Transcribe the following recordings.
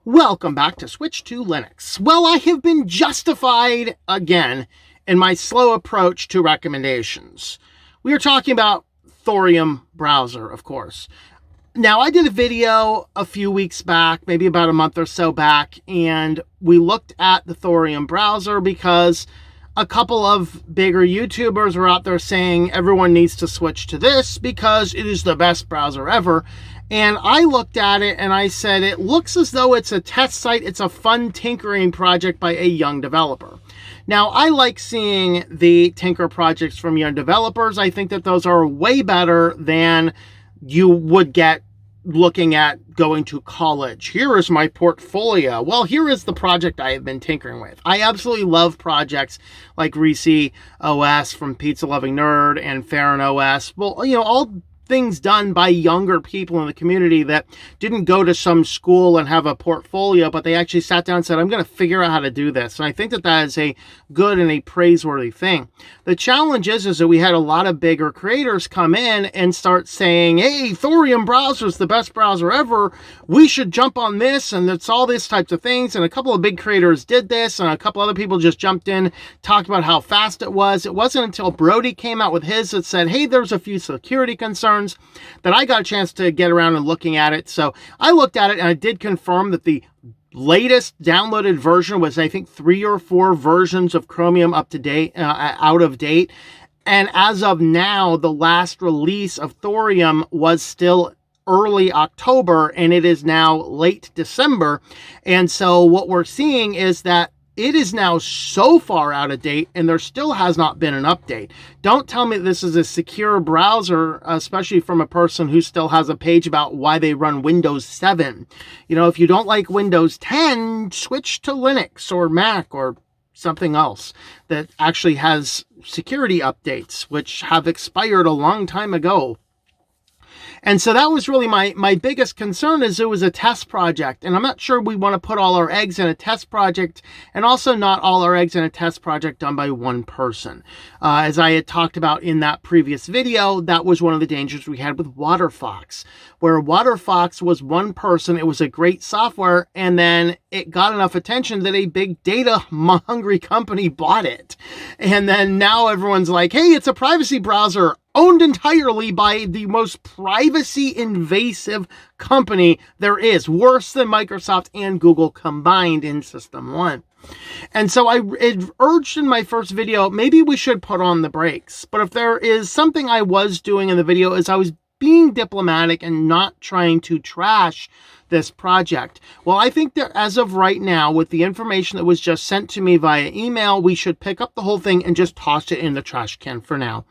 Welcome back to Switch to Linux. Well, I have been justified again in my slow approach to recommendations. We are talking about Thorium Browser, of course. Now, I did a video a few weeks back, maybe about a month or so back, and we looked at the Thorium Browser because a couple of bigger YouTubers were out there saying everyone needs to switch to this because it is the best browser ever. And I looked at it and I said, it looks as though it's a test site. It's a fun tinkering project by a young developer. Now, I like seeing the tinker projects from young developers. I think that those are way better than you would get looking at going to college. Here is my portfolio. Well, here is the project I have been tinkering with. I absolutely love projects like Reese OS from Pizza Loving Nerd and Farron OS. Well, all things done by younger people in the community that didn't go to some school and have a portfolio, but they actually sat down and said, I'm going to figure out how to do this. And I think that that is a good and a praiseworthy thing. The challenge is that we had a lot of bigger creators come in and start saying, hey, Thorium Browser is the best browser ever. We should jump on this. And it's all these types of things. And a couple of big creators did this. And a couple other people just jumped in, talked about how fast it was. It wasn't until Brody came out with his that said, hey, there's a few security concerns that I got a chance to get around and looking at it. So I looked at it and I did confirm that the latest downloaded version was, I think, 3 or 4 versions of Chromium out of date. And as of now, the last release of Thorium was still early October, and it is now late December. And so what we're seeing is that it is now so far out of date, and there still has not been an update. Don't tell me this is a secure browser, especially from a person who still has a page about why they run Windows 7. If you don't like Windows 10, switch to Linux or Mac or something else that actually has security updates, which have expired a long time ago. And so that was really my biggest concern, is it was a test project. And I'm not sure we want to put all our eggs in a test project, and also not all our eggs in a test project done by one person. As I had talked about in that previous video, that was one of the dangers we had with WaterFox, where WaterFox was one person. It was a great software, and then it got enough attention that a big data hungry company bought it. And then now everyone's like, hey, it's a privacy browser owned entirely by the most privacy invasive company there is, worse than Microsoft and Google combined in System 1. And so I urged in my first video, maybe we should put on the brakes. But if there is something I was doing in the video, is I was being diplomatic and not trying to trash this project. Well, I think that as of right now, with the information that was just sent to me via email, we should pick up the whole thing and just toss it in the trash can for now.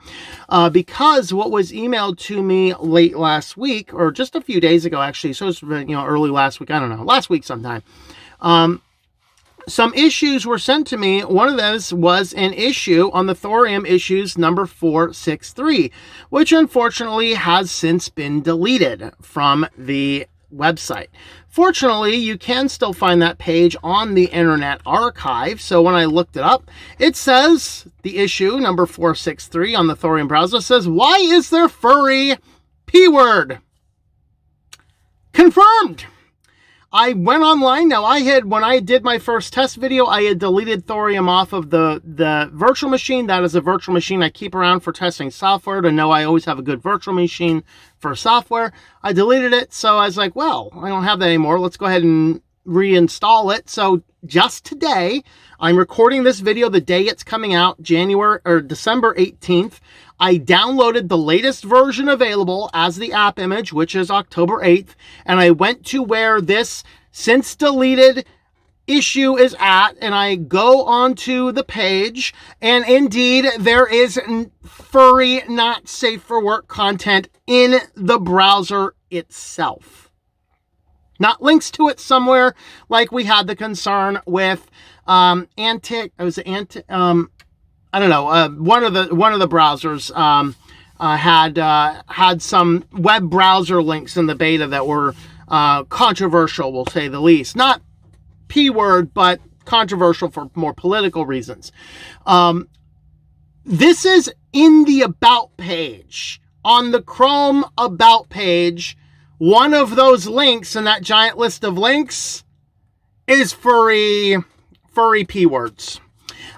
Because what was emailed to me late last week, or just a few days ago, actually, so it's early last week, I don't know, last week sometime, some issues were sent to me. One of those was an issue on the Thorium issues number 463, which unfortunately has since been deleted from the website. Fortunately, you can still find that page on the Internet Archive. So when I looked it up, it says the issue number 463 on the Thorium browser says, why is there furry P-word? Confirmed. I went online. Now, when I did my first test video, I had deleted Thorium off of the virtual machine. That is a virtual machine I keep around for testing software to know I always have a good virtual machine for software. I deleted it, so I was like, well, I don't have that anymore. Let's go ahead and reinstall it. So just today, I'm recording this video the day it's coming out, December 18th. I downloaded the latest version available as the app image, which is October 8th, and I went to where this since deleted issue is at, and I go onto the page, and indeed there is furry, not safe for work content in the browser itself. Not links to it somewhere like we had the concern with one of the browsers had some web browser links in the beta that were controversial, we'll say the least. Not P-word, but controversial for more political reasons. This is in the About page. On the Chrome About page, one of those links in that giant list of links is furry P words.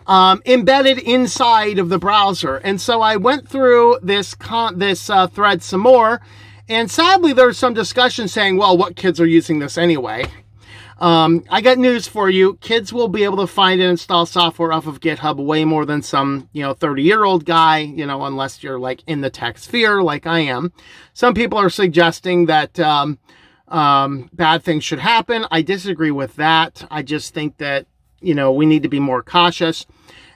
Embedded inside of the browser. And so I went through this thread some more, and sadly there's some discussion saying, well, what kids are using this anyway? I got news for you. Kids will be able to find and install software off of GitHub way more than some, 30-year-old guy, unless you're like in the tech sphere like I am. Some people are suggesting that bad things should happen. I disagree with that. I just think that, we need to be more cautious.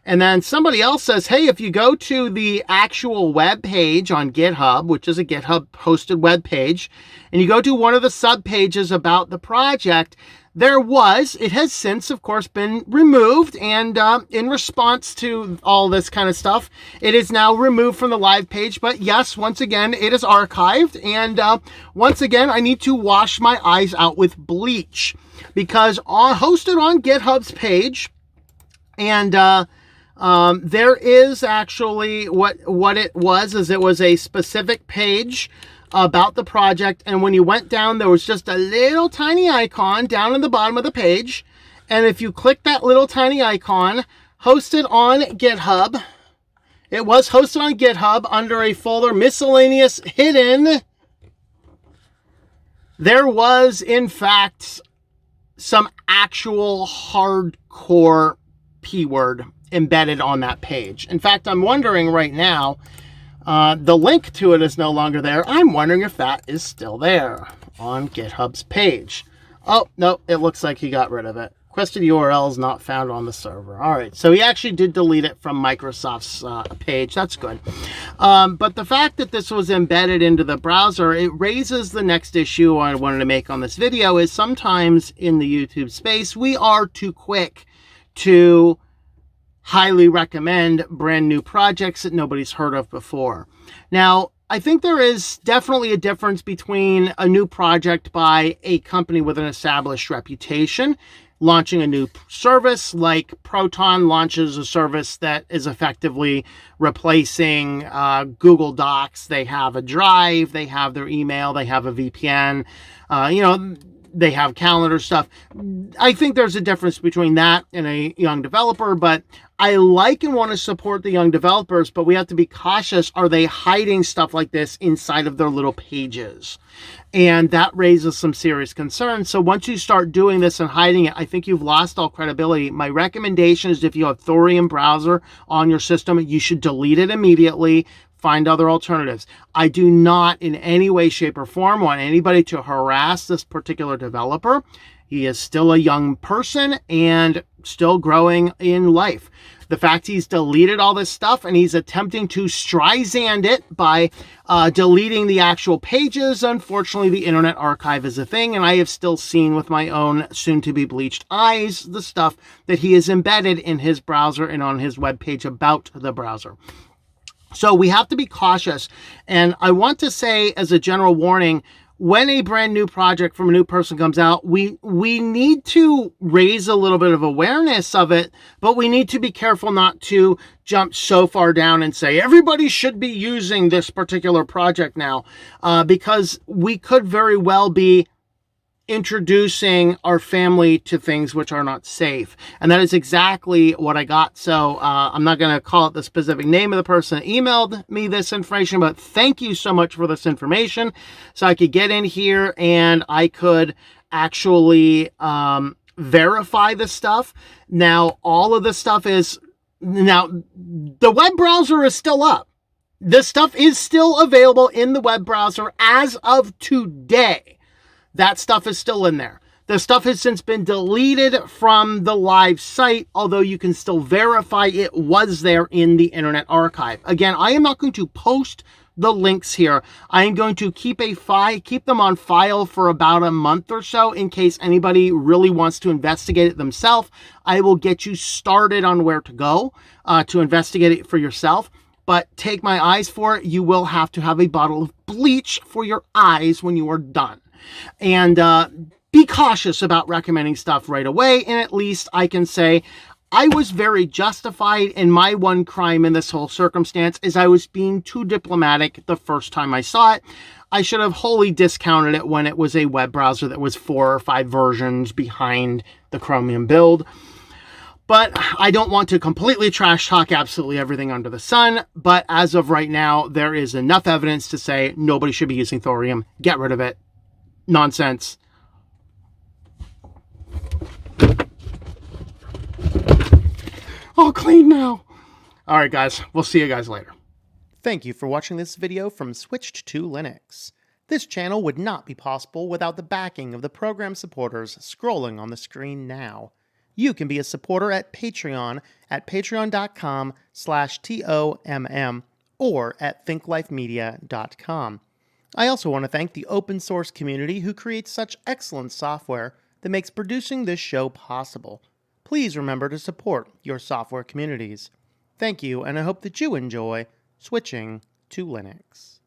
And then somebody else says, hey, if you go to the actual web page on GitHub, which is a GitHub hosted web page, and you go to one of the sub pages about the project, it has since, of course, been removed. And in response to all this kind of stuff, it is now removed from the live page. But yes, once again, it is archived. And once again, I need to wash my eyes out with bleach, because hosted on GitHub's page, and there is actually what it was a specific page about the project, and when you went down, there was just a little tiny icon down in the bottom of the page, and if you click that little tiny icon, hosted on GitHub, it was hosted on GitHub under a folder miscellaneous hidden. There was, in fact, some actual hardcore P word embedded on that page. In fact, I'm wondering right now, the link to it is no longer there. I'm wondering if that is still there on GitHub's page. Oh, no, it looks like he got rid of it. Requested URL is not found on the server. All right, so he actually did delete it from Microsoft's page. That's good. But the fact that this was embedded into the browser, it raises the next issue I wanted to make on this video, is sometimes in the YouTube space, we are too quick to highly recommend brand new projects that nobody's heard of before. Now, I think there is definitely a difference between a new project by a company with an established reputation launching a new service, like Proton launches a service that is effectively replacing Google Docs. They have a Drive, they have their email, they have a VPN, they have calendar stuff. I think there's a difference between that and a young developer, but I like and want to support the young developers, but we have to be cautious. Are they hiding stuff like this inside of their little pages? And that raises some serious concerns. So once you start doing this and hiding it, I think you've lost all credibility. My recommendation is, if you have Thorium Browser on your system, you should delete it immediately. Find other alternatives. I do not in any way, shape, or form want anybody to harass this particular developer. He is still a young person and still growing in life. The fact he's deleted all this stuff and he's attempting to Streisand it by deleting the actual pages. Unfortunately, the Internet Archive is a thing, and I have still seen with my own soon-to-be bleached eyes the stuff that he has embedded in his browser and on his webpage about the browser. So we have to be cautious. And I want to say, as a general warning, when a brand new project from a new person comes out, we need to raise a little bit of awareness of it, but we need to be careful not to jump so far down and say everybody should be using this particular project now, because we could very well be introducing our family to things which are not safe. And that is exactly what I got. So I'm not going to call it the specific name of the person that emailed me this information, but thank you so much for this information. So I could get in here and I could actually verify the stuff. Now, all of this stuff the web browser is still up. This stuff is still available in the web browser as of today. That stuff is still in there. The stuff has since been deleted from the live site, although you can still verify it was there in the Internet Archive. Again, I am not going to post the links here. I am going to keep them on file for about a month or so in case anybody really wants to investigate it themselves. I will get you started on where to go to investigate it for yourself. But take my eyes for it. You will have to have a bottle of bleach for your eyes when you are done. And be cautious about recommending stuff right away. And at least I can say I was very justified, and my one crime in this whole circumstance is I was being too diplomatic the first time I saw it. I should have wholly discounted it when it was a web browser that was 4 or 5 versions behind the Chromium build. But I don't want to completely trash talk absolutely everything under the sun. But as of right now, there is enough evidence to say nobody should be using Thorium. Get rid of it. Nonsense. All clean now. All right, guys. We'll see you guys later. Thank you for watching this video from Switched to Linux. This channel would not be possible without the backing of the program supporters scrolling on the screen now. You can be a supporter at Patreon at patreon.com/TOMM or at thinklifemedia.com. I also want to thank the open source community who creates such excellent software that makes producing this show possible. Please remember to support your software communities. Thank you, and I hope that you enjoy switching to Linux.